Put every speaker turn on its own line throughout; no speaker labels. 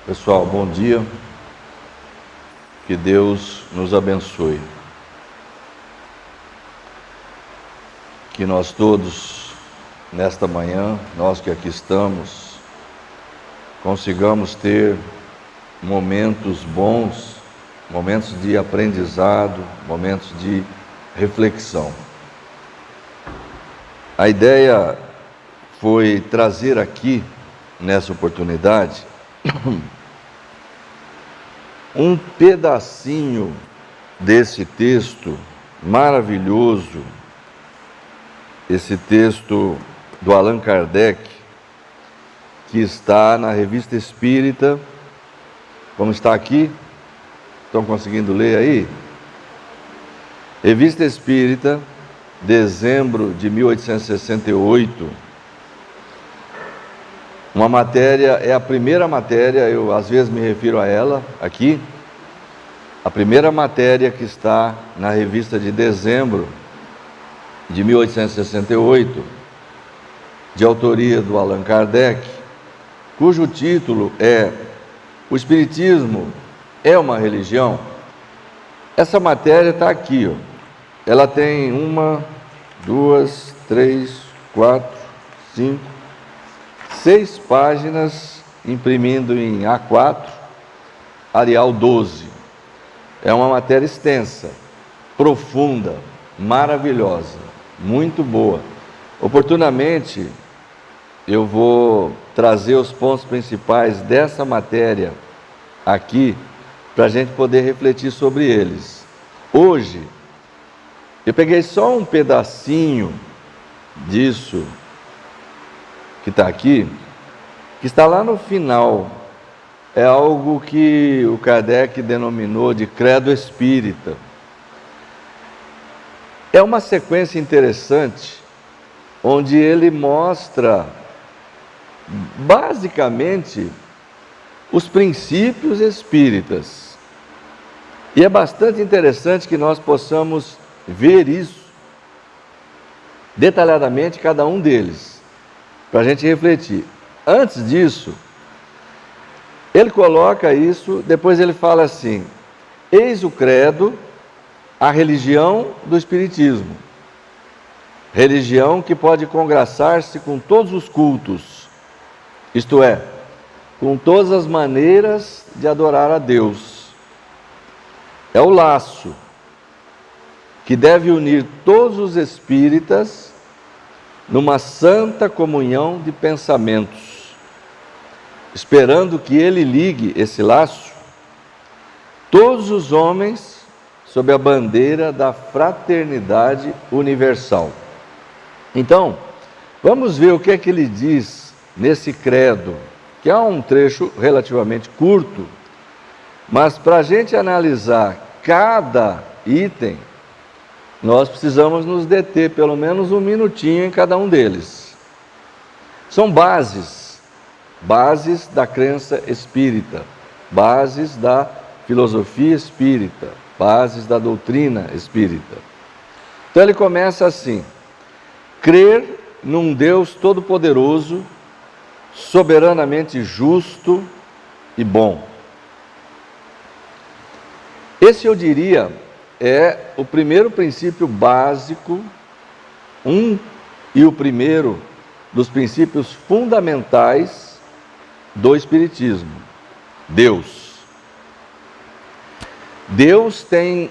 Pessoal, bom dia, que Deus nos abençoe, que nós todos, nesta manhã, nós que aqui estamos, consigamos ter momentos bons, momentos de aprendizado, momentos de reflexão. A ideia foi trazer aqui, nessa oportunidade, um pedacinho desse texto maravilhoso, esse texto do Allan Kardec, que está na Revista Espírita. Como está aqui? Estão conseguindo ler aí? Revista Espírita, dezembro de 1868. Uma matéria, é a primeira matéria, eu às vezes me refiro a ela aqui, a primeira matéria que está na revista de dezembro de 1868, de autoria do Allan Kardec, cujo título é O Espiritismo é uma Religião? Essa matéria está aqui, ó. Ela tem 1, 2, 3, 4, 5, 6 páginas, imprimindo em A4, Arial 12. É uma matéria extensa, profunda, maravilhosa, muito boa. Oportunamente, eu vou trazer os pontos principais dessa matéria aqui, para a gente poder refletir sobre eles. Hoje, eu peguei só um pedacinho disso, que está aqui, que está lá no final. É algo que o Kardec denominou de credo espírita. É uma sequência interessante, onde ele mostra, basicamente, os princípios espíritas. E é bastante interessante que nós possamos ver isso, detalhadamente, cada um deles, para a gente refletir. Antes disso, ele coloca isso, depois ele fala assim: eis o credo, a religião do Espiritismo. Religião que pode congraçar-se com todos os cultos, isto é, com todas as maneiras de adorar a Deus. É o laço que deve unir todos os espíritas numa santa comunhão de pensamentos, esperando que ele ligue esse laço todos os homens sob a bandeira da fraternidade universal. Então, vamos ver o que é que ele diz nesse credo, que é um trecho relativamente curto, mas para a gente analisar cada item, nós precisamos nos deter pelo menos um minutinho em cada um deles. São bases da crença espírita, bases da filosofia espírita, bases da doutrina espírita. Então ele começa assim: crer num Deus todo-poderoso, soberanamente justo e bom. Esse, eu diria, é o primeiro princípio básico, e o primeiro dos princípios fundamentais do Espiritismo. Deus. Deus tem,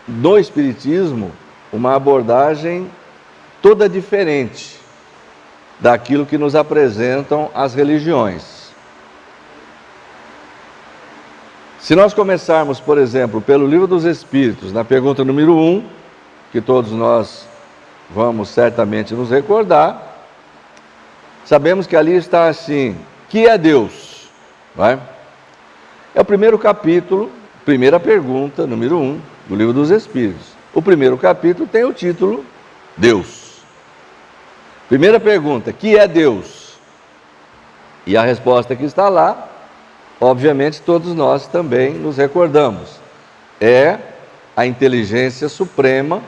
no Espiritismo, uma abordagem toda diferente daquilo que nos apresentam as religiões. Se nós começarmos, por exemplo, pelo Livro dos Espíritos, na pergunta número 1, que todos nós vamos certamente nos recordar, sabemos que ali está assim: que é Deus? Vai? É o primeiro capítulo, primeira pergunta, número 1, do Livro dos Espíritos. O primeiro capítulo tem o título Deus. Primeira pergunta: que é Deus? E a resposta que está lá, obviamente todos nós também nos recordamos: é a inteligência suprema,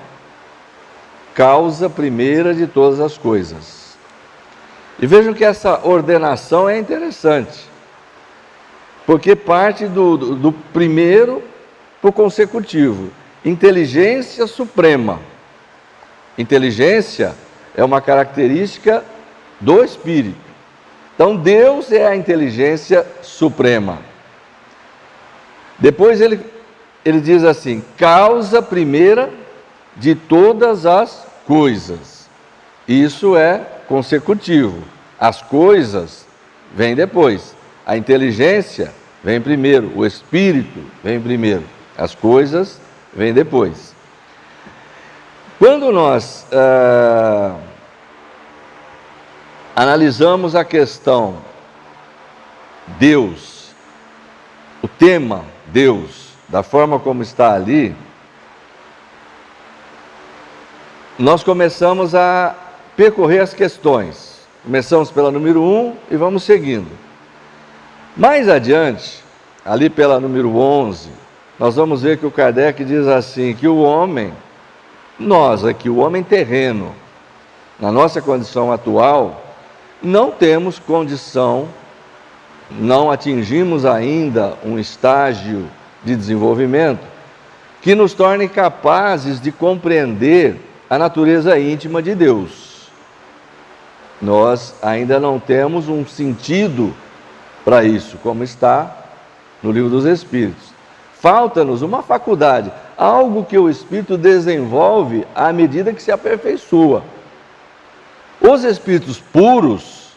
causa primeira de todas as coisas. E vejam que essa ordenação é interessante, porque parte do primeiro para o consecutivo. Inteligência suprema. Inteligência é uma característica do Espírito. Então Deus é a inteligência suprema. Depois ele diz assim: causa primeira de todas as coisas. Isso é consecutivo. As coisas vêm depois. A inteligência vem primeiro. O Espírito vem primeiro. As coisas vêm depois. Quando nós analisamos a questão Deus, o tema Deus, da forma como está ali, nós começamos a percorrer as questões. Começamos pela número 1 e vamos seguindo. Mais adiante, ali pela número 11, nós vamos ver que o Kardec diz assim, que o homem, nós aqui, o homem terreno, na nossa condição atual, não temos condição, não atingimos ainda um estágio de desenvolvimento que nos torne capazes de compreender a natureza íntima de Deus. Nós ainda não temos um sentido para isso, como está no Livro dos Espíritos. Falta-nos uma faculdade, algo que o Espírito desenvolve à medida que se aperfeiçoa. Os espíritos puros,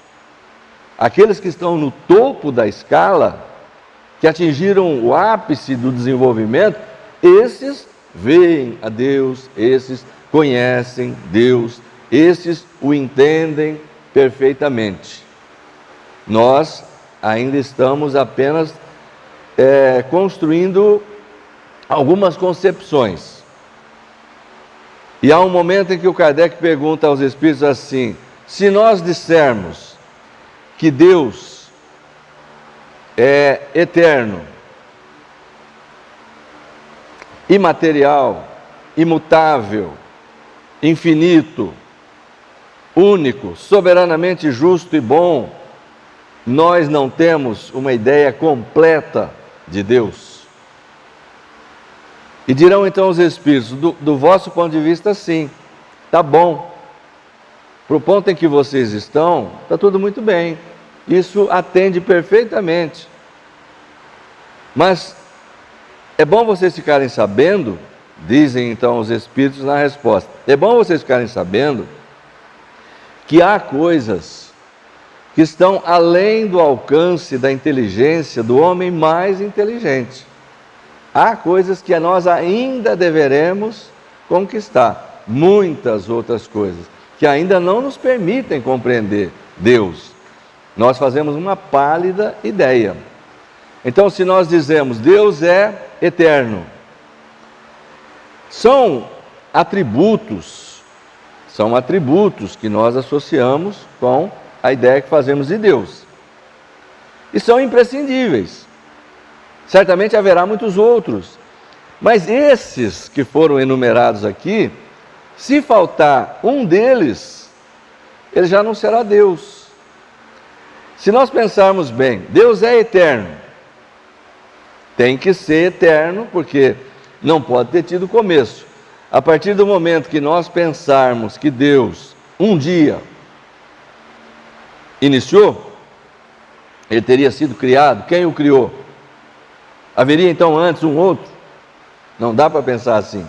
aqueles que estão no topo da escala, que atingiram o ápice do desenvolvimento, esses veem a Deus, esses conhecem Deus, esses o entendem perfeitamente. Nós ainda estamos apenas construindo algumas concepções. E há um momento em que o Kardec pergunta aos espíritos assim: se nós dissermos que Deus é eterno, imaterial, imutável, infinito, único, soberanamente justo e bom, nós não temos uma ideia completa de Deus? E dirão então os espíritos: do vosso ponto de vista, sim, está bom. Para o ponto em que vocês estão, está tudo muito bem. Isso atende perfeitamente. Mas é bom vocês ficarem sabendo, dizem então os espíritos na resposta, é bom vocês ficarem sabendo que há coisas que estão além do alcance da inteligência do homem mais inteligente. Há coisas que nós ainda deveremos conquistar, muitas outras coisas, que ainda não nos permitem compreender Deus. Nós fazemos uma pálida ideia. Então, se nós dizemos Deus é eterno, são atributos que nós associamos com a ideia que fazemos de Deus. E são imprescindíveis. Certamente haverá muitos outros, mas esses que foram enumerados aqui, se faltar um deles, ele já não será Deus. Se nós pensarmos bem, Deus é eterno, tem que ser eterno, porque não pode ter tido começo. A partir do momento que nós pensarmos que Deus, um dia, iniciou, ele teria sido criado, quem o criou? Haveria então antes um outro? Não dá para pensar assim.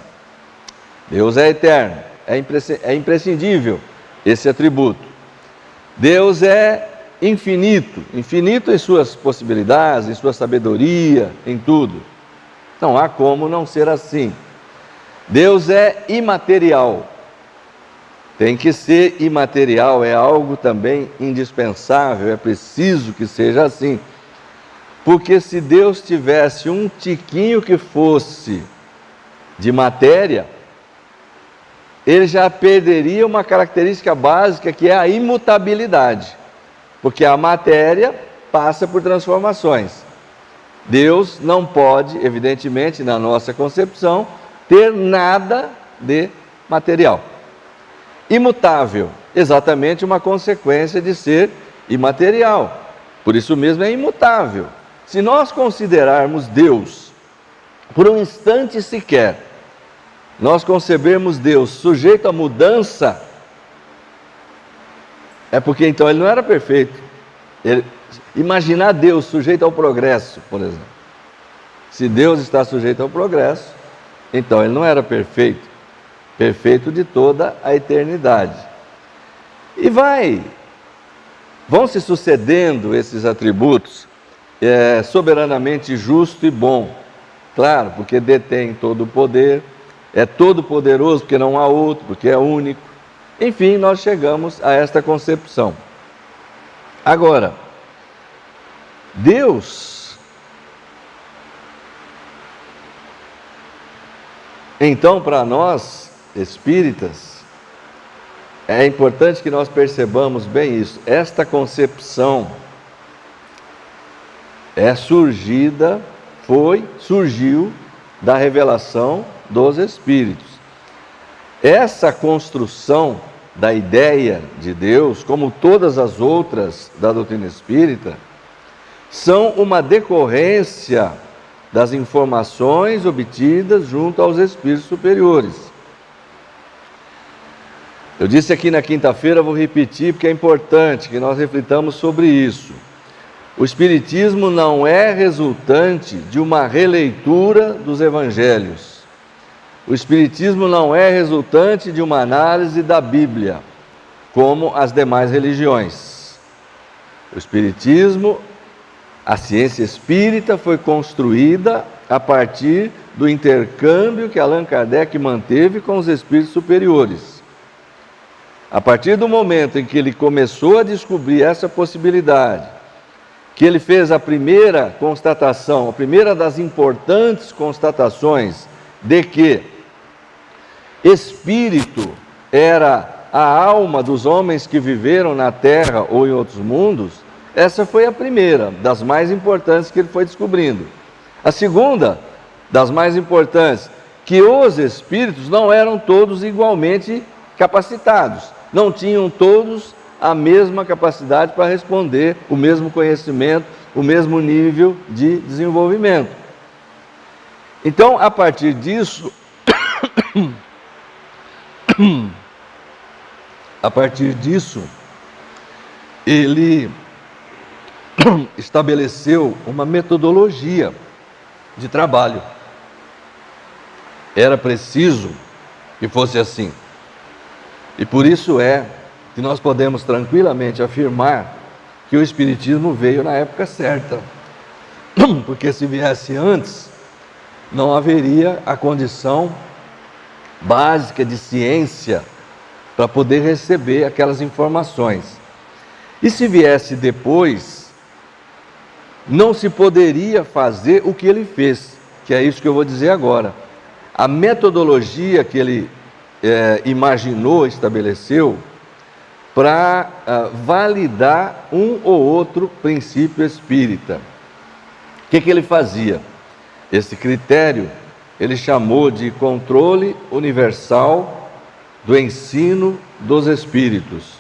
Deus é eterno, é imprescindível esse atributo. Deus é infinito, infinito em suas possibilidades, em sua sabedoria, em tudo. Não há como não ser assim. Deus é imaterial. Tem que ser imaterial, é algo também indispensável, é preciso que seja assim. Porque se Deus tivesse um tiquinho que fosse de matéria, ele já perderia uma característica básica, que é a imutabilidade. Porque a matéria passa por transformações. Deus não pode, evidentemente, na nossa concepção, ter nada de material. Imutável, exatamente uma consequência de ser imaterial. Por isso mesmo é imutável. Se nós considerarmos Deus, por um instante sequer, nós concebermos Deus sujeito à mudança, é porque então ele não era perfeito. Imaginar Deus sujeito ao progresso, por exemplo. Se Deus está sujeito ao progresso, então ele não era perfeito, perfeito de toda a eternidade. E vão se sucedendo esses atributos, soberanamente justo e bom. Claro, porque detém todo o poder, é todo poderoso, porque não há outro, porque é único. Enfim, nós chegamos a esta concepção. Agora, Deus, então, para nós espíritas, é importante que nós bem isso. Esta concepção surgiu da revelação dos Espíritos. Essa construção da ideia de Deus, como todas as outras da doutrina espírita, são uma decorrência das informações obtidas junto aos espíritos superiores. Eu disse aqui na quinta-feira, vou repetir porque é importante que nós reflitamos sobre isso. O Espiritismo não é resultante de uma releitura dos Evangelhos. O Espiritismo não é resultante de uma análise da Bíblia, como as demais religiões. O Espiritismo, a ciência espírita, foi construída a partir do intercâmbio que Allan Kardec manteve com os espíritos superiores. A partir do momento em que ele começou a descobrir essa possibilidade, que ele fez a primeira constatação, a primeira das importantes constatações de que espírito era a alma dos homens que viveram na Terra ou em outros mundos, essa foi a primeira das mais importantes que ele foi descobrindo. A segunda das mais importantes, que os espíritos não eram todos igualmente capacitados, não tinham todos a mesma capacidade para responder, o mesmo conhecimento, o mesmo nível de desenvolvimento. Então, a partir disso, ele estabeleceu uma metodologia de trabalho. Era preciso que fosse assim. E por isso que nós podemos tranquilamente afirmar que o Espiritismo veio na época certa. Porque se viesse antes, não haveria a condição básica de ciência para poder receber aquelas informações. E se viesse depois, não se poderia fazer o que ele fez, que é isso que eu vou dizer agora. A metodologia que ele imaginou, estabeleceu, para validar um ou outro princípio espírita. O que ele fazia? Esse critério ele chamou de controle universal do ensino dos espíritos.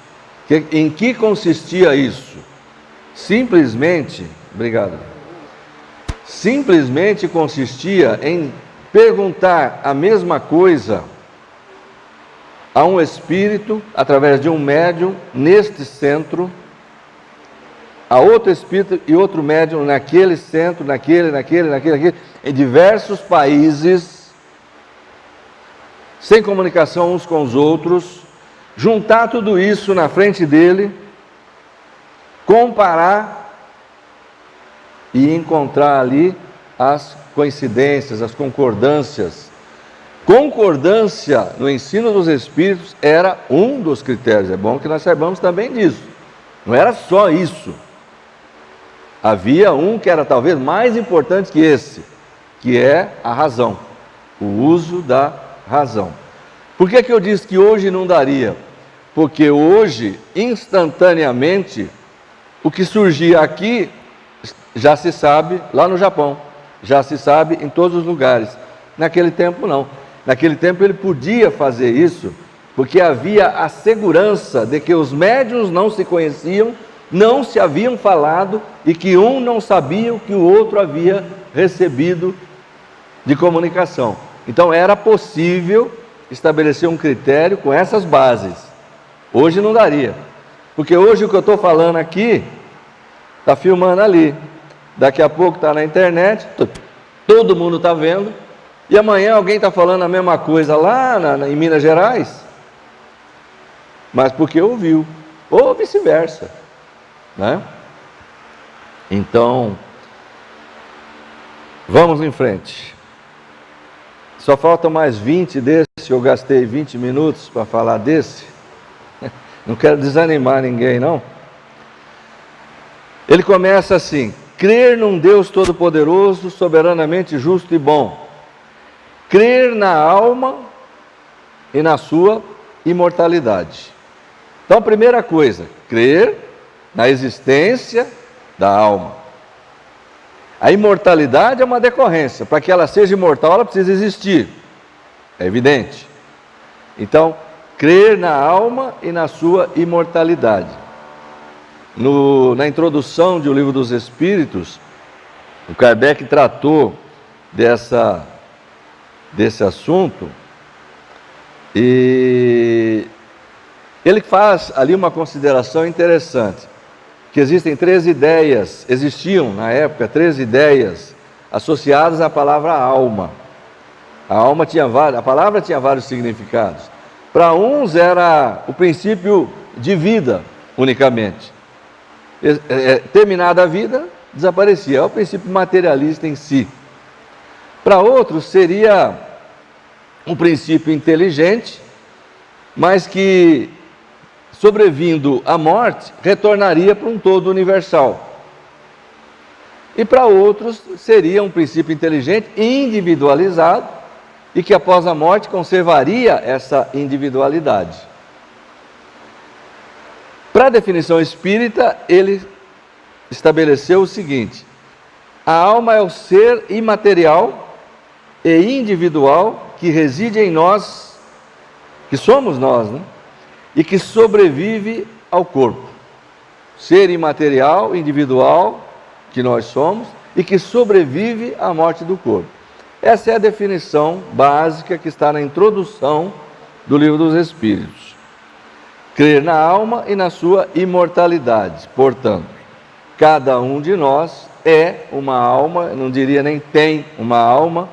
Em que consistia isso? Simplesmente consistia em perguntar a mesma coisa a um espírito, através de um médium, neste centro, a outro espírito e outro médium naquele centro, naquele, em diversos países, sem comunicação uns com os outros, juntar tudo isso na frente dele, comparar e encontrar ali as coincidências, as concordâncias. Concordância no ensino dos espíritos era um dos critérios. É bom que nós saibamos também disso. Não era só isso. Havia um que era talvez mais importante que esse, que é a razão, o uso da razão. Por que eu disse que hoje não daria? Porque hoje, instantaneamente, o que surgia aqui já se sabe lá no Japão, já se sabe em todos os lugares. Naquele tempo não. Naquele tempo ele podia fazer isso, porque havia a segurança de que os médiuns não se conheciam não se haviam falado e que um não sabia o que o outro havia recebido de comunicação. Então era possível estabelecer um critério com essas bases. Hoje não daria, porque hoje o que eu estou falando aqui está filmando ali, daqui a pouco está na internet, todo mundo está vendo, e amanhã alguém está falando a mesma coisa lá em Minas Gerais, mas porque ouviu, ou vice-versa, né? Então, vamos em frente. Só faltam mais 20 desse, eu gastei 20 minutos para falar desse. Não quero desanimar ninguém, não. Ele começa assim: crer num Deus Todo-Poderoso, soberanamente justo e bom. Crer na alma e na sua imortalidade. Então, primeira coisa, crer na existência da alma. A imortalidade é uma decorrência. Para que ela seja imortal, ela precisa existir. É evidente. Então, crer na alma e na sua imortalidade. Na introdução do Livro dos Espíritos, o Kardec tratou desse assunto, e ele faz ali uma consideração interessante, que existiam na época, 3 ideias associadas à palavra alma. A palavra tinha vários significados. Para uns era o princípio de vida unicamente. Terminada a vida, desaparecia. É o princípio materialista em si. Para outros seria um princípio inteligente, mas que, sobrevindo à morte, retornaria para um todo universal. E para outros seria um princípio inteligente individualizado e que após a morte conservaria essa individualidade. Para a definição espírita, ele estabeleceu o seguinte: a alma é o ser imaterial e individual que reside em nós, que somos nós, né? E que sobrevive ao corpo. Ser imaterial, individual, que nós somos, e que sobrevive à morte do corpo. Essa é a definição básica que está na introdução do Livro dos Espíritos. Crer na alma e na sua imortalidade. Portanto, cada um de nós é uma alma, não diria nem tem uma alma,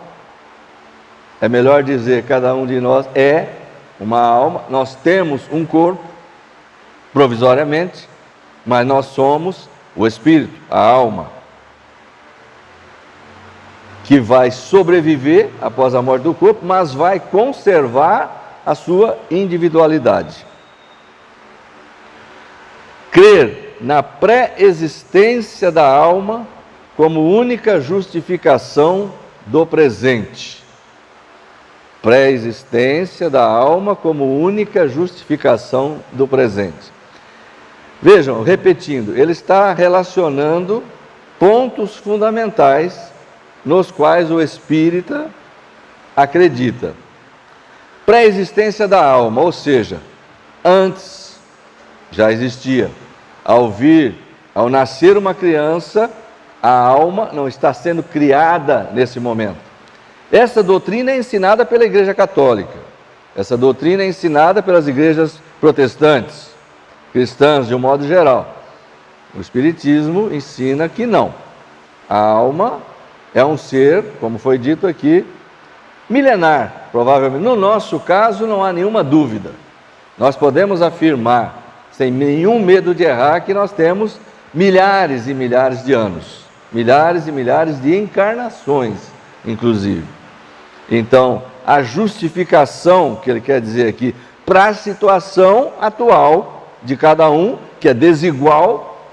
é melhor dizer, cada um de nós é uma alma. Nós temos um corpo, provisoriamente, mas nós somos o espírito, a alma, que vai sobreviver após a morte do corpo, mas vai conservar a sua individualidade. Crer na pré-existência da alma como única justificação do presente. Pré-existência da alma como única justificação do presente. Vejam, repetindo, ele está relacionando pontos fundamentais nos quais o espírita acredita. Pré-existência da alma, ou seja, antes já existia. Ao nascer uma criança, a alma não está sendo criada nesse momento. Essa doutrina é ensinada pela Igreja Católica. Essa doutrina é ensinada pelas igrejas protestantes, cristãs de um modo geral. O Espiritismo ensina que não. A alma é um ser, como foi dito aqui, milenar, provavelmente. No nosso caso, não há nenhuma dúvida. Nós podemos afirmar, sem nenhum medo de errar, que nós temos milhares e milhares de anos, milhares e milhares de encarnações, inclusive. Então, a justificação que ele quer dizer aqui, para a situação atual de cada um, que é desigual,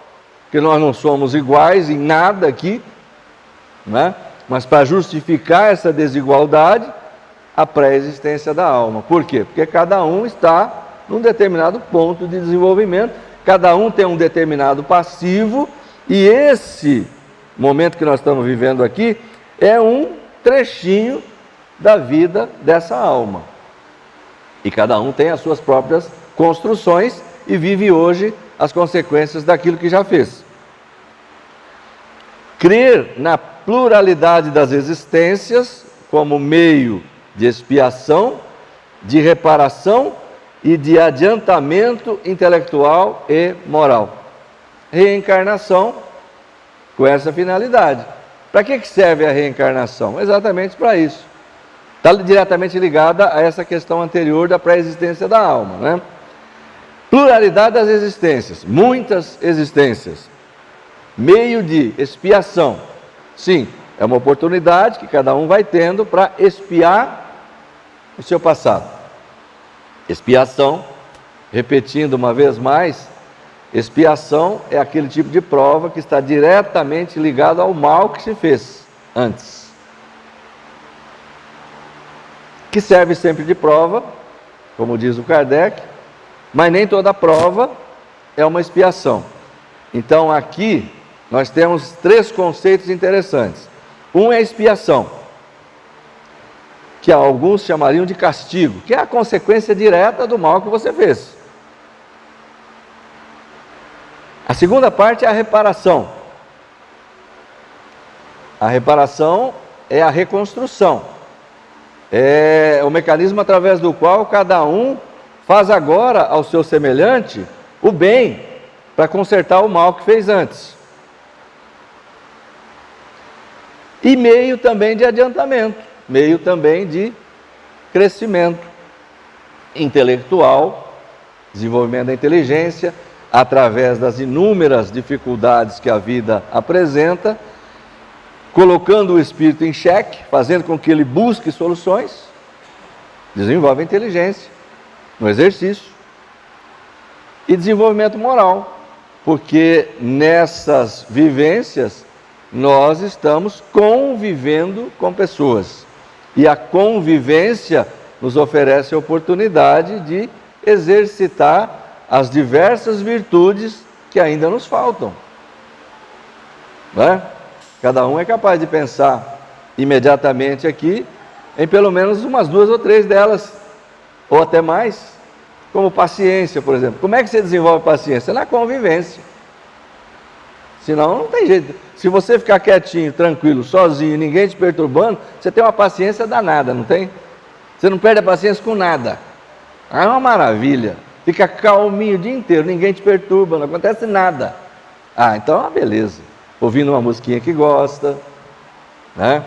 que nós não somos iguais em nada aqui, né? Mas para justificar essa desigualdade, a pré-existência da alma. Por quê? Porque cada um está num determinado ponto de desenvolvimento, cada um tem um determinado passivo, e esse momento que nós estamos vivendo aqui é um trechinho da vida dessa alma. E cada um tem as suas próprias construções e vive hoje as consequências daquilo que já fez. Crer na pluralidade das existências como meio de expiação, de reparação e de adiantamento intelectual e moral. Reencarnação com essa finalidade. Para que serve a reencarnação? Exatamente para isso. Está diretamente ligada a essa questão anterior da pré-existência da alma, né? Pluralidade das existências, muitas existências. Meio de expiação. Sim, é uma oportunidade que cada um vai tendo para expiar o seu passado. Expiação, repetindo uma vez mais, expiação é aquele tipo de prova que está diretamente ligado ao mal que se fez antes. Que serve sempre de prova, como diz o Kardec, mas nem toda prova é uma expiação. Então aqui nós temos 3 conceitos interessantes. Um é a expiação, que alguns chamariam de castigo, que é a consequência direta do mal que você fez. A segunda parte é a reparação. A reparação é a reconstrução. É o mecanismo através do qual cada um faz agora ao seu semelhante o bem para consertar o mal que fez antes. E meio também de adiantamento, meio também de crescimento intelectual, desenvolvimento da inteligência, através das inúmeras dificuldades que a vida apresenta, colocando o espírito em xeque, fazendo com que ele busque soluções, desenvolve a inteligência no exercício, e desenvolvimento moral, porque nessas vivências nós estamos convivendo com pessoas, e a convivência nos oferece a oportunidade de exercitar as diversas virtudes que ainda nos faltam, não é? Cada um é capaz de pensar imediatamente aqui em pelo menos umas 2 ou 3 delas, ou até mais, como paciência, por exemplo. Como é que você desenvolve paciência? Na convivência. Senão não tem jeito. Se você ficar quietinho, tranquilo, sozinho, ninguém te perturbando, você tem uma paciência danada, não tem? Você não perde a paciência com nada. É uma maravilha. Fica calminho o dia inteiro, ninguém te perturba, não acontece nada. Então é uma beleza. Ouvindo uma musiquinha que gosta, né?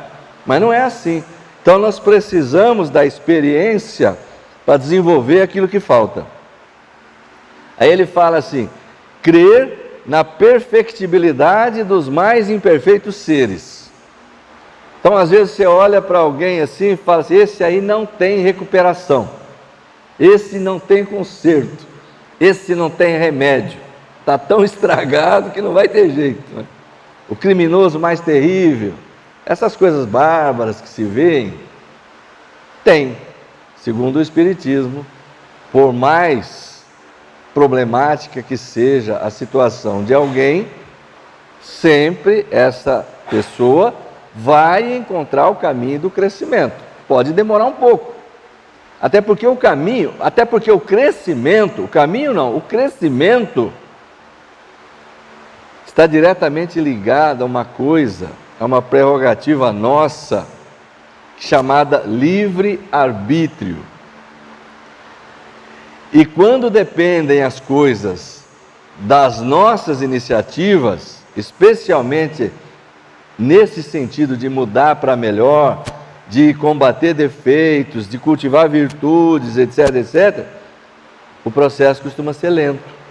Mas não é assim. Então nós precisamos da experiência para desenvolver aquilo que falta. Aí ele fala assim: crer na perfectibilidade dos mais imperfeitos seres. Então às vezes você olha para alguém assim e fala assim: esse aí não tem recuperação, esse não tem conserto, esse não tem remédio, está tão estragado que não vai ter jeito, né? O criminoso mais terrível, essas coisas bárbaras que se veem, tem, segundo o Espiritismo, por mais problemática que seja a situação de alguém, sempre essa pessoa vai encontrar o caminho do crescimento. Pode demorar um pouco, até porque o crescimento, o caminho não, o crescimento está diretamente ligado a uma coisa, a uma prerrogativa nossa, chamada livre-arbítrio. E quando dependem as coisas das nossas iniciativas, especialmente nesse sentido de mudar para melhor, de combater defeitos, de cultivar virtudes, etc., etc., o processo costuma ser lento.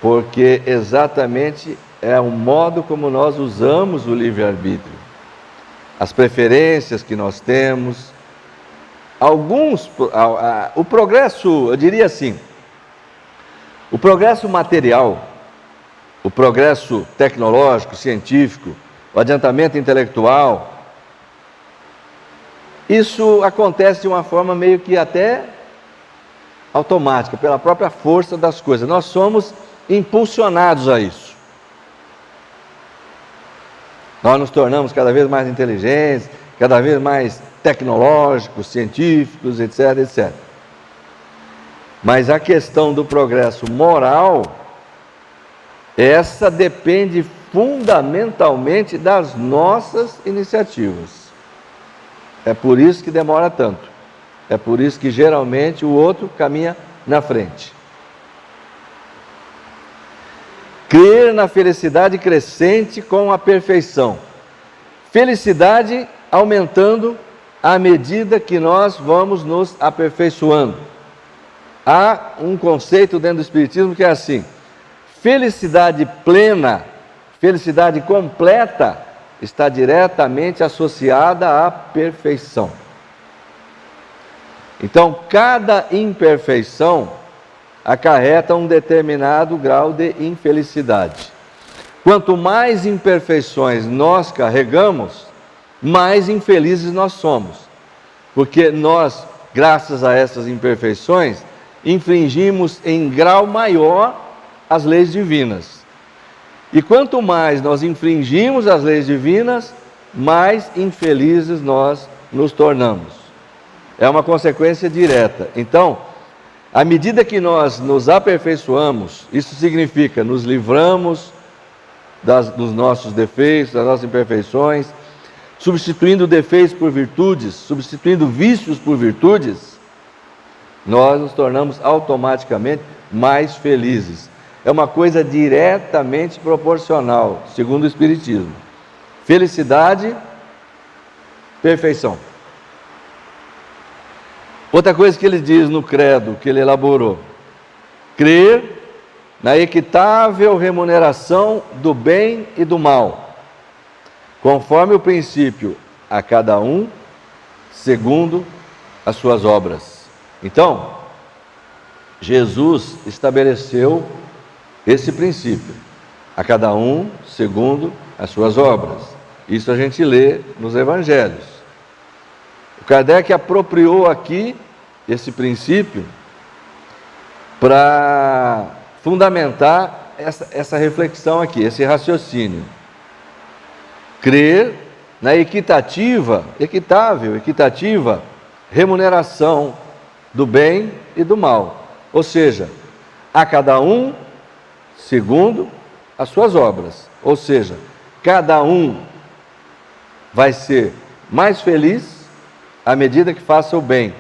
Porque exatamente é o modo como nós usamos o livre-arbítrio, as preferências que nós temos, o progresso, eu diria assim, o progresso material, o progresso tecnológico, científico, o adiantamento intelectual, isso acontece de uma forma meio que até automática, pela própria força das coisas. Nós somos impulsionados a isso. Nós nos tornamos cada vez mais inteligentes, cada vez mais tecnológicos, científicos, etc., etc. Mas a questão do progresso moral, essa depende fundamentalmente das nossas iniciativas. É por isso que demora tanto. É por isso que geralmente o outro caminha na frente. Crer na felicidade crescente com a perfeição. Felicidade aumentando à medida que nós vamos nos aperfeiçoando. Há um conceito dentro do Espiritismo que é assim: felicidade plena, felicidade completa, está diretamente associada à perfeição. Então, cada imperfeição acarreta um determinado grau de infelicidade. Quanto mais imperfeições nós carregamos, mais infelizes nós somos. Porque nós, graças a essas imperfeições, infringimos em grau maior as leis divinas. E quanto mais nós infringimos as leis divinas, mais infelizes nós nos tornamos. É uma consequência direta. Então, à medida que nós nos aperfeiçoamos, isso significa nos livramos dos nossos defeitos, das nossas imperfeições, substituindo defeitos por virtudes, substituindo vícios por virtudes, nós nos tornamos automaticamente mais felizes. É uma coisa diretamente proporcional, segundo o Espiritismo. Felicidade, perfeição. Outra coisa que ele diz no credo que ele elaborou: crer na equitável remuneração do bem e do mal, conforme o princípio, a cada um segundo as suas obras. Então, Jesus estabeleceu esse princípio, a cada um segundo as suas obras. Isso a gente lê nos Evangelhos. O Kardec apropriou aqui esse princípio para fundamentar essa reflexão aqui, esse raciocínio. Crer na equitativa remuneração do bem e do mal. Ou seja, a cada um segundo as suas obras. Ou seja, cada um vai ser mais feliz à medida que faça o bem,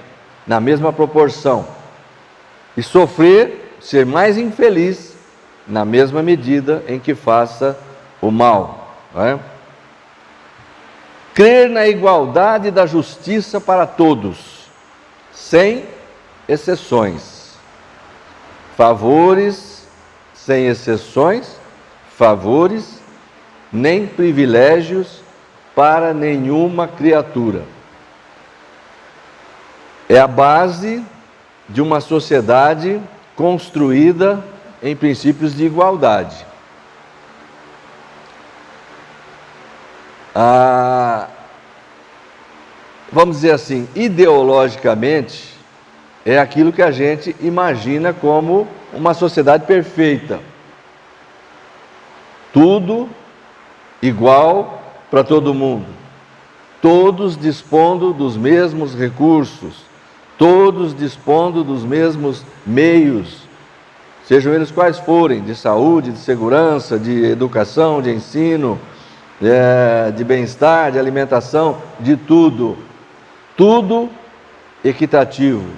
na mesma proporção, e sofrer, ser mais infeliz na mesma medida em que faça o mal, não é? Crer na igualdade da justiça para todos, sem exceções. Favores, sem exceções, favores, nem privilégios para nenhuma criatura. É a base de uma sociedade construída em princípios de igualdade. Vamos dizer assim, ideologicamente, é aquilo que a gente imagina como uma sociedade perfeita. Tudo igual para todo mundo. Todos dispondo dos mesmos recursos. Todos dispondo dos mesmos meios, sejam eles quais forem, de saúde, de segurança, de educação, de ensino, de bem-estar, de alimentação, de tudo. Tudo equitativo,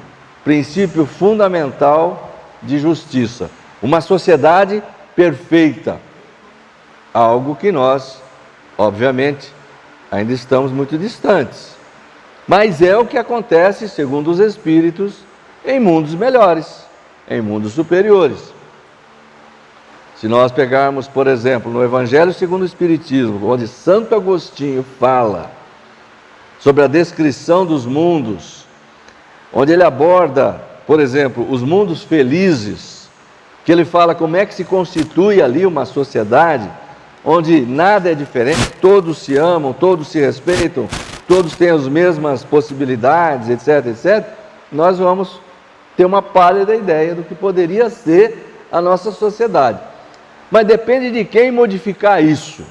princípio fundamental de justiça. Uma sociedade perfeita, algo que nós, obviamente, ainda estamos muito distantes. Mas é o que acontece, segundo os Espíritos, em mundos melhores, em mundos superiores. Se nós pegarmos, por exemplo, no Evangelho segundo o Espiritismo, onde Santo Agostinho fala sobre a descrição dos mundos, onde ele aborda, por exemplo, os mundos felizes, que ele fala como é que se constitui ali uma sociedade, onde nada é diferente, todos se amam, todos se respeitam, todos têm as mesmas possibilidades, etc, etc, nós vamos ter uma pálida ideia do que poderia ser a nossa sociedade. Mas depende de quem modificar isso.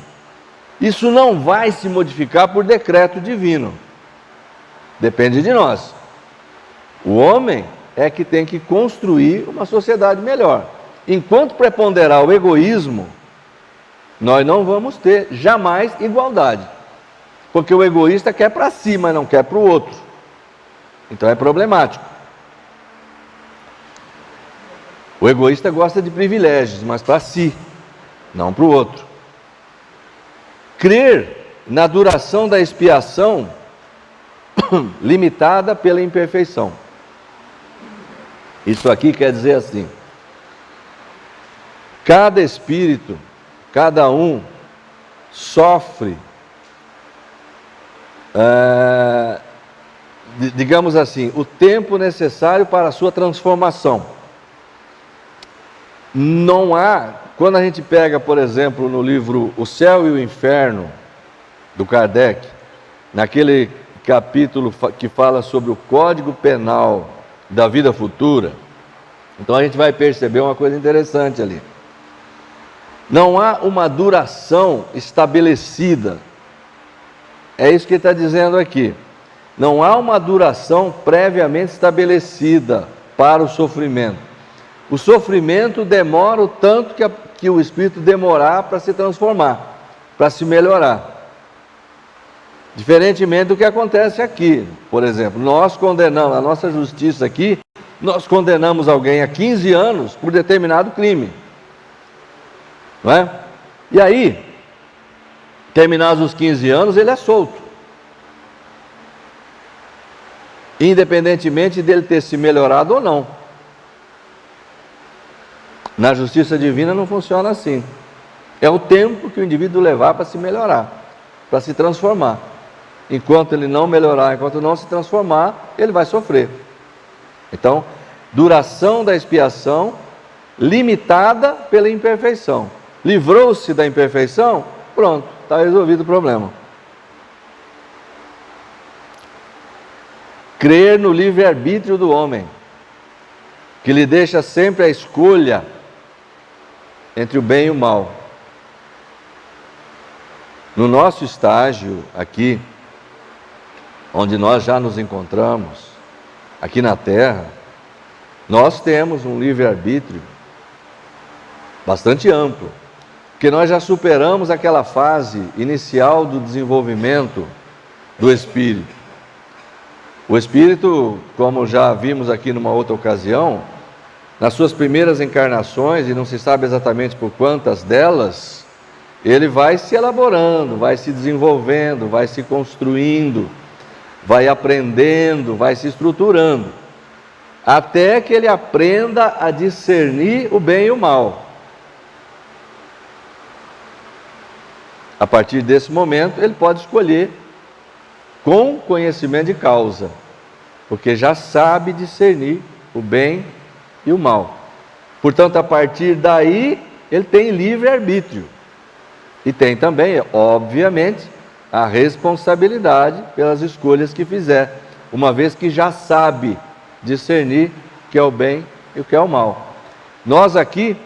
Isso não vai se modificar por decreto divino. Depende de nós. O homem é que tem que construir uma sociedade melhor. Enquanto preponderar o egoísmo, nós não vamos ter jamais igualdade. Porque o egoísta quer para si, mas não quer para o outro. Então é problemático. O egoísta gosta de privilégios, mas para si, não para o outro. Crer na duração da expiação limitada pela imperfeição. Isso aqui quer dizer assim: cada espírito, cada um, sofre, digamos assim, o tempo necessário para a sua transformação. Não há, quando a gente pega, por exemplo, no livro O Céu e o Inferno, do Kardec, naquele capítulo que fala sobre o Código Penal da vida futura, então a gente vai perceber uma coisa interessante ali. Não há uma duração estabelecida. É isso que ele está dizendo aqui. Não há uma duração previamente estabelecida para o sofrimento. O sofrimento demora o tanto que o espírito demorar para se transformar, para se melhorar. Diferentemente do que acontece aqui. Por exemplo, nós condenamos, a nossa justiça aqui, nós condenamos alguém a 15 anos por determinado crime. Não é? E aí, terminados os 15 anos, ele é solto. Independentemente dele ter se melhorado ou não. Na justiça divina não funciona assim. É o tempo que o indivíduo levar para se melhorar, para se transformar. Enquanto ele não melhorar, enquanto não se transformar, ele vai sofrer. Então, duração da expiação limitada pela imperfeição. Livrou-se da imperfeição, pronto, está resolvido o problema. Crer no livre-arbítrio do homem, que lhe deixa sempre a escolha entre o bem e o mal. No nosso estágio aqui, onde nós já nos encontramos, aqui na Terra, nós temos um livre-arbítrio bastante amplo, porque nós já superamos aquela fase inicial do desenvolvimento do espírito. O espírito, como já vimos aqui numa outra ocasião, nas suas primeiras encarnações, e não se sabe exatamente por quantas delas, ele vai se elaborando, vai se desenvolvendo, vai se construindo, vai aprendendo, vai se estruturando, até que ele aprenda a discernir o bem e o mal. A partir desse momento, ele pode escolher com conhecimento de causa, porque já sabe discernir o bem e o mal. Portanto, a partir daí, ele tem livre-arbítrio. E tem também, obviamente, a responsabilidade pelas escolhas que fizer, uma vez que já sabe discernir o que é o bem e o que é o mal. Nós aqui,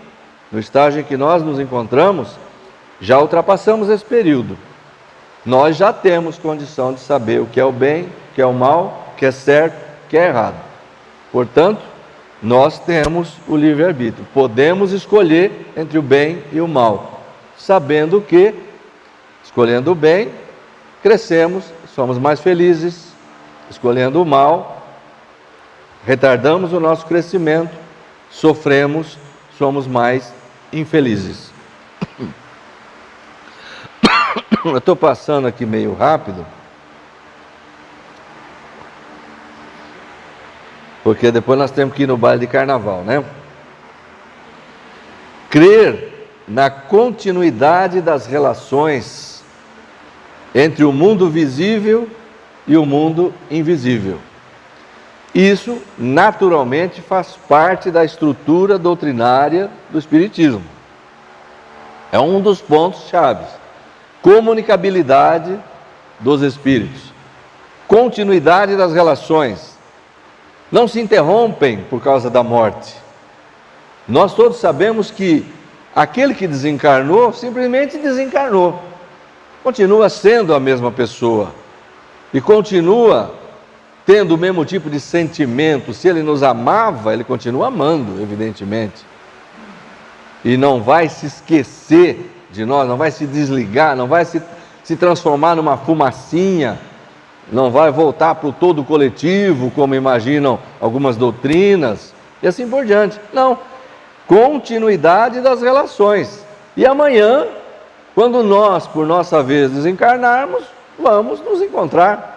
no estágio em que nós nos encontramos, já ultrapassamos esse período. Nós já temos condição de saber o que é o bem, o que é o mal, o que é certo, o que é errado. Portanto, nós temos o livre-arbítrio. Podemos escolher entre o bem e o mal, sabendo que, escolhendo o bem, crescemos, somos mais felizes. Escolhendo o mal, retardamos o nosso crescimento, sofremos, somos mais infelizes. Eu estou passando aqui meio rápido, porque depois nós temos que ir no baile de carnaval, né? Crer na continuidade das relações entre o mundo visível e o mundo invisível. Isso, naturalmente, faz parte da estrutura doutrinária do Espiritismo. É um dos pontos chaves. Comunicabilidade dos espíritos, continuidade das relações, não se interrompem por causa da morte. Nós todos sabemos que aquele que desencarnou, simplesmente desencarnou, continua sendo a mesma pessoa e continua tendo o mesmo tipo de sentimento. Se Ele nos amava, Ele continua amando, evidentemente. E não vai se esquecer de nós, não vai se desligar, não vai se transformar numa fumacinha, não vai voltar para o todo coletivo, como imaginam algumas doutrinas, e assim por diante. Não, continuidade das relações. E amanhã, quando nós, por nossa vez, desencarnarmos, vamos nos encontrar.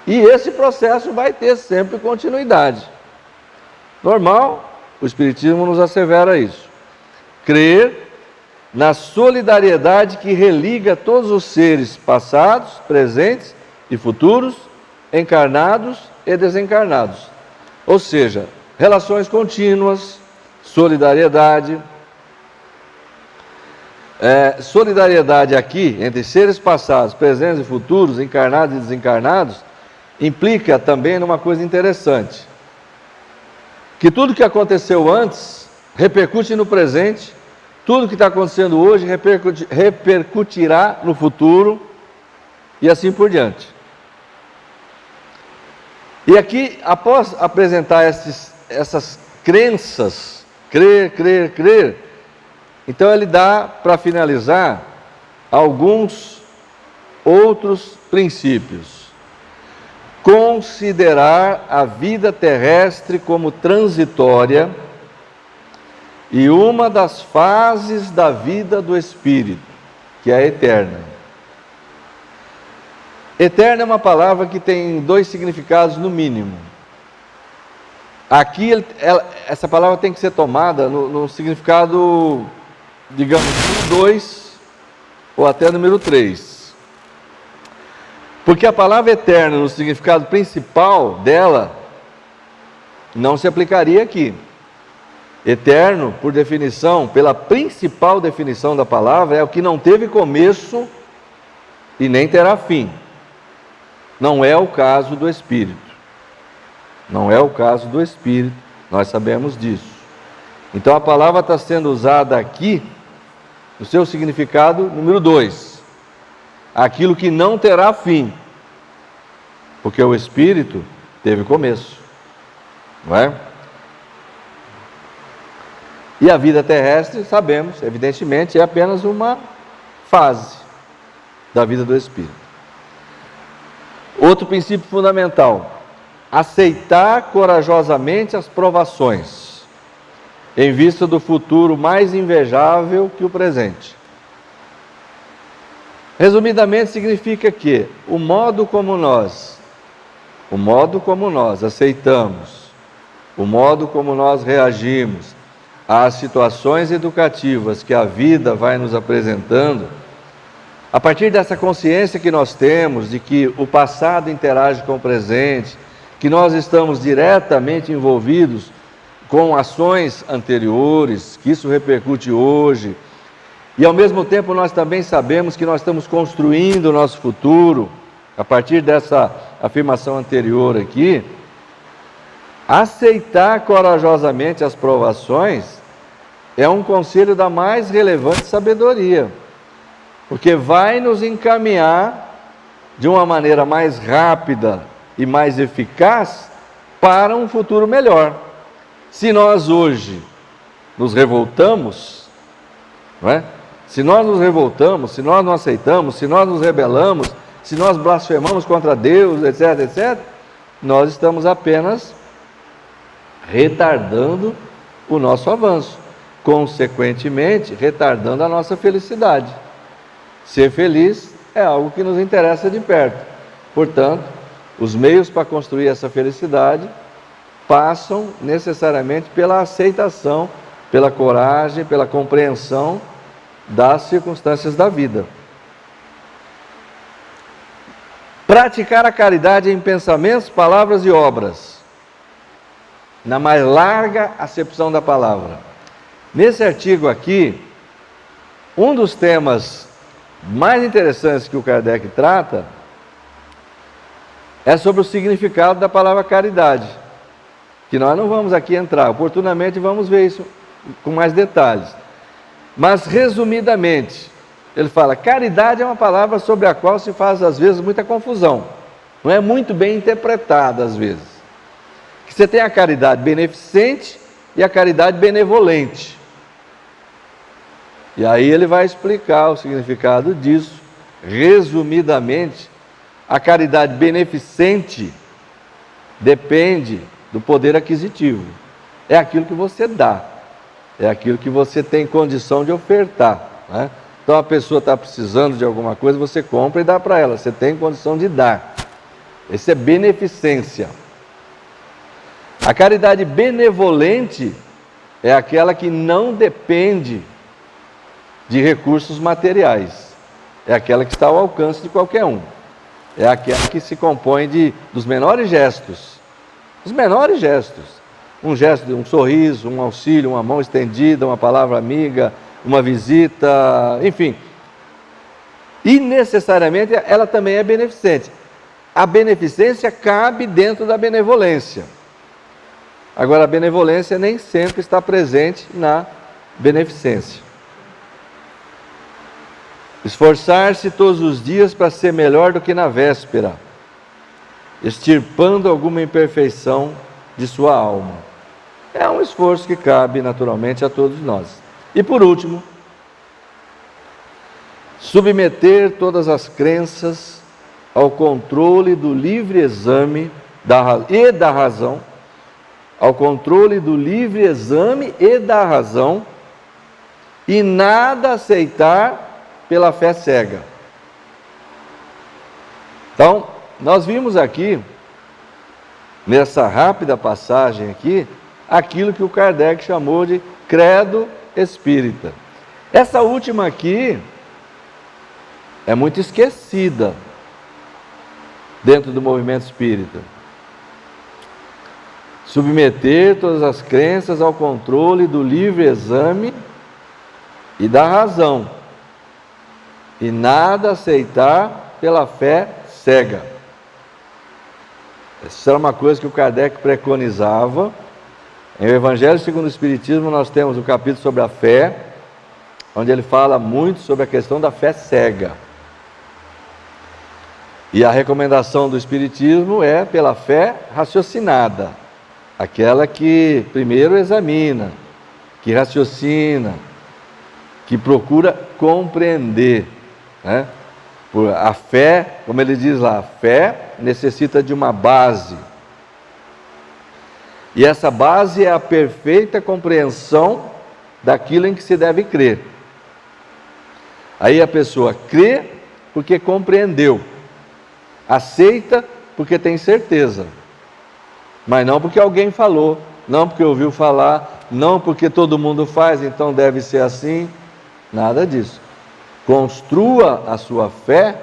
E esse processo vai ter sempre continuidade. Normal, o Espiritismo nos assevera isso. Crer na solidariedade que religa todos os seres passados, presentes e futuros, encarnados e desencarnados. Ou seja, relações contínuas, solidariedade. Solidariedade aqui, entre seres passados, presentes e futuros, encarnados e desencarnados, implica também numa coisa interessante. Que tudo que aconteceu antes repercute no presente, tudo que está acontecendo hoje repercutirá no futuro e assim por diante. E aqui, após apresentar essas crenças, crer, então ele dá, para finalizar, alguns outros princípios. Considerar a vida terrestre como transitória e uma das fases da vida do espírito, que é a eterna. Eterna é uma palavra que tem dois significados no mínimo. Aqui, essa palavra tem que ser tomada no significado, digamos, número 2 ou até número 3. Porque a palavra eterna, no significado principal dela, não se aplicaria aqui. Eterno, por definição, pela principal definição da palavra, é o que não teve começo e nem terá fim. Não é o caso do Espírito. Não é o caso do Espírito, nós sabemos disso. Então a palavra está sendo usada aqui, no seu significado número 2. Aquilo que não terá fim. Porque o Espírito teve começo. Não é? E a vida terrestre, sabemos, evidentemente, é apenas uma fase da vida do Espírito. Outro princípio fundamental: aceitar corajosamente as provações, em vista do futuro mais invejável que o presente. Resumidamente, significa que o modo como nós aceitamos, o modo como nós reagimos às situações educativas que a vida vai nos apresentando, a partir dessa consciência que nós temos de que o passado interage com o presente, que nós estamos diretamente envolvidos com ações anteriores, que isso repercute hoje, e ao mesmo tempo nós também sabemos que nós estamos construindo o nosso futuro, a partir dessa afirmação anterior aqui, aceitar corajosamente as provações é um conselho da mais relevante sabedoria, porque vai nos encaminhar de uma maneira mais rápida e mais eficaz para um futuro melhor. Se nós hoje nos revoltamos, não é? Se nós nos revoltamos, se nós não aceitamos, se nós nos rebelamos, se nós blasfemamos contra Deus, etc., nós estamos apenas retardando o nosso avanço, consequentemente, retardando a nossa felicidade. Ser feliz é algo que nos interessa de perto. Portanto, os meios para construir essa felicidade passam necessariamente pela aceitação, pela coragem, pela compreensão das circunstâncias da vida. Praticar a caridade em pensamentos, palavras e obras, na mais larga acepção da palavra. Nesse artigo aqui, um dos temas mais interessantes que o Kardec trata é sobre o significado da palavra caridade, que nós não vamos aqui entrar, oportunamente vamos ver isso com mais detalhes. Mas, resumidamente, ele fala: caridade é uma palavra sobre a qual se faz às vezes muita confusão. não é muito bem interpretada às vezes. Que você tem a caridade beneficente e a caridade benevolente. E aí ele vai explicar o significado disso. Resumidamente, a caridade beneficente depende do poder aquisitivo. É aquilo que você dá, é aquilo que você tem condição de ofertar, né? Então a pessoa está precisando de alguma coisa, você compra e dá para ela, você tem condição de dar. Isso é beneficência. A caridade benevolente é aquela que não depende de recursos materiais. É aquela que está ao alcance de qualquer um. É aquela que se compõe dos menores gestos. Os menores gestos. Um gesto de um sorriso, um auxílio, uma mão estendida, uma palavra amiga, uma visita, enfim. E necessariamente ela também é beneficente. A beneficência cabe dentro da benevolência. Agora, a benevolência nem sempre está presente na beneficência. Esforçar-se todos os dias para ser melhor do que na véspera, extirpando alguma imperfeição de sua alma. É um esforço que cabe naturalmente a todos nós. E por último, submeter todas as crenças ao controle do livre exame e da razão, ao controle do livre exame e da razão, e nada aceitar pela fé cega. Então, nós vimos aqui, nessa rápida passagem aqui, aquilo que o Kardec chamou de credo espírita. Essa última aqui é muito esquecida dentro do movimento espírita. Submeter todas as crenças ao controle do livre exame e da razão, e nada aceitar pela fé cega. Essa era uma coisa que o Kardec preconizava. Em O Evangelho segundo o Espiritismo nós temos o capítulo sobre a fé, onde ele fala muito sobre a questão da fé cega. E a recomendação do Espiritismo é pela fé raciocinada, aquela que primeiro examina, que raciocina, que procura compreender, né? A fé, como ele diz lá, a fé necessita de uma base. E essa base é a perfeita compreensão daquilo em que se deve crer. Aí a pessoa crê porque compreendeu, aceita porque tem certeza, mas não porque alguém falou, não porque ouviu falar, não porque todo mundo faz, então deve ser assim, nada disso. Construa a sua fé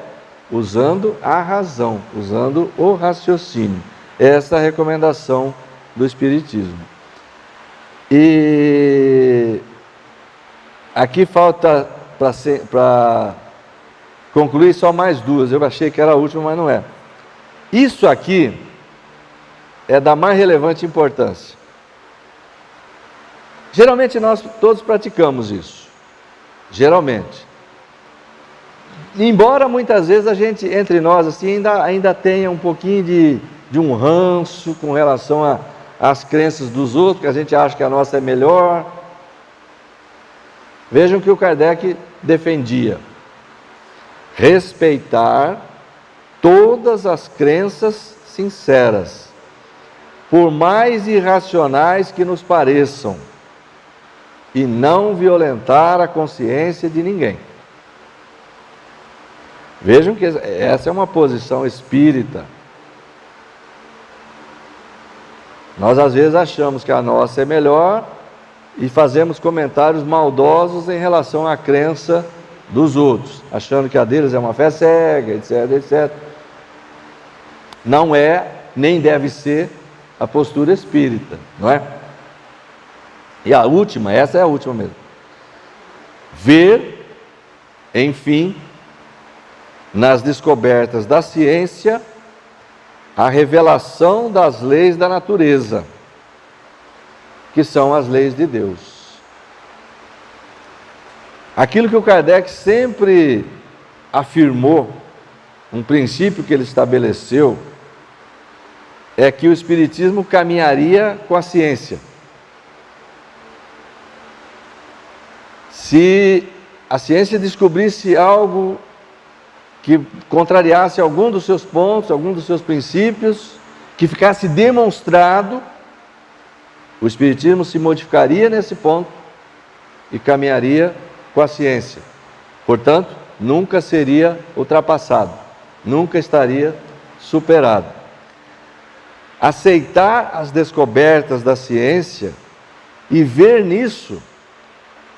usando a razão, usando o raciocínio. Essa é a recomendação do Espiritismo. E aqui falta para concluir só mais duas. Eu achei que era a última, mas não é. Isso aqui é da mais relevante importância. Geralmente nós todos praticamos isso. Geralmente. Embora muitas vezes a gente, entre nós, assim, ainda tenha um pouquinho de um ranço com relação às crenças dos outros, que a gente acha que a nossa é melhor. Vejam que o Kardec defendia: respeitar todas as crenças sinceras, por mais irracionais que nos pareçam, e não violentar a consciência de ninguém. Vejam que essa é uma posição espírita. Nós às vezes achamos que a nossa é melhor e fazemos comentários maldosos em relação à crença dos outros, achando que a deles é uma fé cega, etc, etc. Não é, nem deve ser a postura espírita, não é? E a última, essa é a última mesmo. Ver, enfim, nas descobertas da ciência, a revelação das leis da natureza, que são as leis de Deus. Aquilo que o Kardec sempre afirmou, um princípio que ele estabeleceu, é que o Espiritismo caminharia com a ciência. Se a ciência descobrisse algo que contrariasse algum dos seus pontos, algum dos seus princípios, que ficasse demonstrado, o Espiritismo se modificaria nesse ponto e caminharia com a ciência. Portanto, nunca seria ultrapassado, nunca estaria superado. Aceitar as descobertas da ciência e ver nisso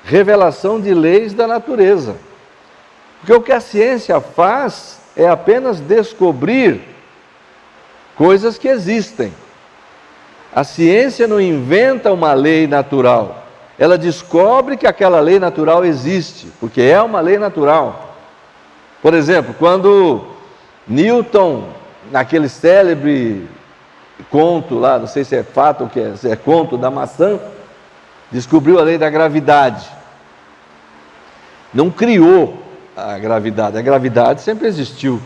revelação de leis da natureza. Porque o que a ciência faz é apenas descobrir coisas que existem. A ciência não inventa uma lei natural. Ela descobre que aquela lei natural existe, porque é uma lei natural. Por exemplo, quando Newton, naquele célebre conto lá, não sei se é fato ou que é conto da maçã, descobriu a lei da gravidade. Não criou a gravidade sempre existiu.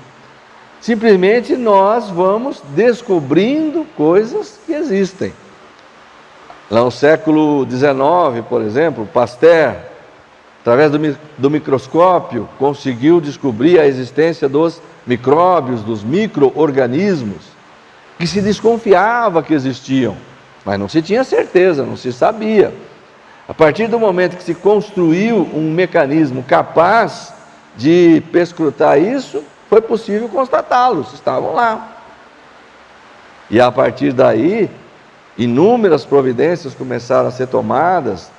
Simplesmente nós vamos descobrindo coisas que existem. Lá no século XIX, por exemplo, Pasteur, através do microscópio, conseguiu descobrir a existência dos micróbios, dos micro-organismos, que se desconfiava que existiam, mas não se tinha certeza, não se sabia. A partir do momento que se construiu um mecanismo capaz de perscrutar isso, foi possível constatá-los, estavam lá. E a partir daí, inúmeras providências começaram a ser tomadas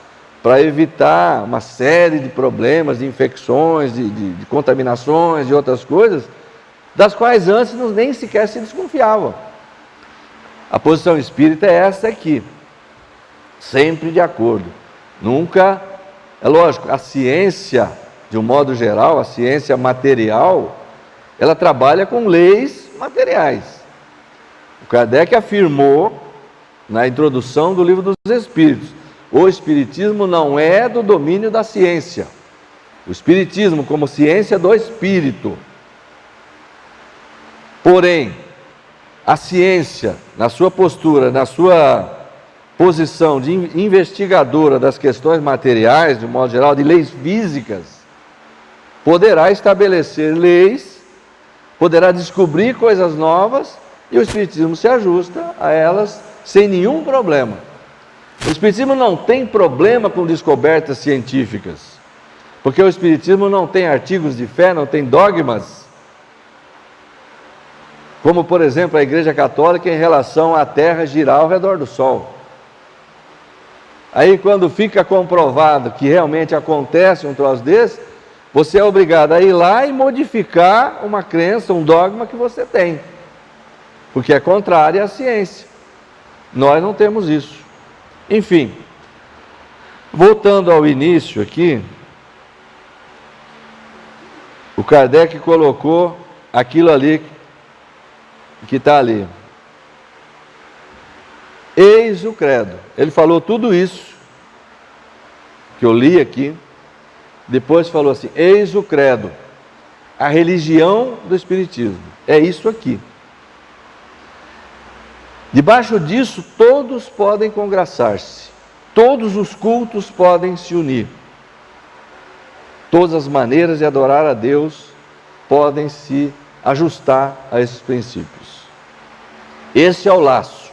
para evitar uma série de problemas, de infecções, de contaminações, de outras coisas, das quais antes nem sequer se desconfiavam. A posição espírita é essa aqui, sempre de acordo. Nunca, é lógico, a ciência, de um modo geral, a ciência material, ela trabalha com leis materiais. O Kardec afirmou, na introdução do Livro dos Espíritos, o Espiritismo não é do domínio da ciência. O Espiritismo como ciência do Espírito. Porém, a ciência, na sua postura, na sua posição de investigadora das questões materiais, de um modo geral, de leis físicas, poderá estabelecer leis, poderá descobrir coisas novas, e o Espiritismo se ajusta a elas sem nenhum problema. O Espiritismo não tem problema com descobertas científicas, porque o Espiritismo não tem artigos de fé, não tem dogmas, como, por exemplo, a Igreja Católica em relação à Terra girar ao redor do Sol. Aí, quando fica comprovado que realmente acontece um troço desse, você é obrigado a ir lá e modificar uma crença, um dogma que você tem, porque é contrário à ciência. Nós não temos isso. Enfim, voltando ao início aqui, o Kardec colocou aquilo ali que está ali. Eis o credo. Ele falou tudo isso que eu li aqui. Depois falou assim: eis o credo, a religião do Espiritismo. É isso aqui. Debaixo disso, todos podem congraçar-se, todos os cultos podem se unir, todas as maneiras de adorar a Deus podem se ajustar a esses princípios. Esse é o laço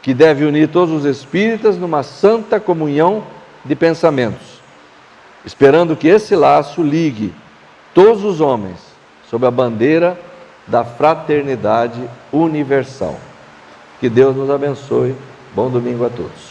que deve unir todos os espíritas numa santa comunhão de pensamentos, esperando que esse laço ligue todos os homens sob a bandeira da fraternidade universal. Que Deus nos abençoe. Bom domingo a todos.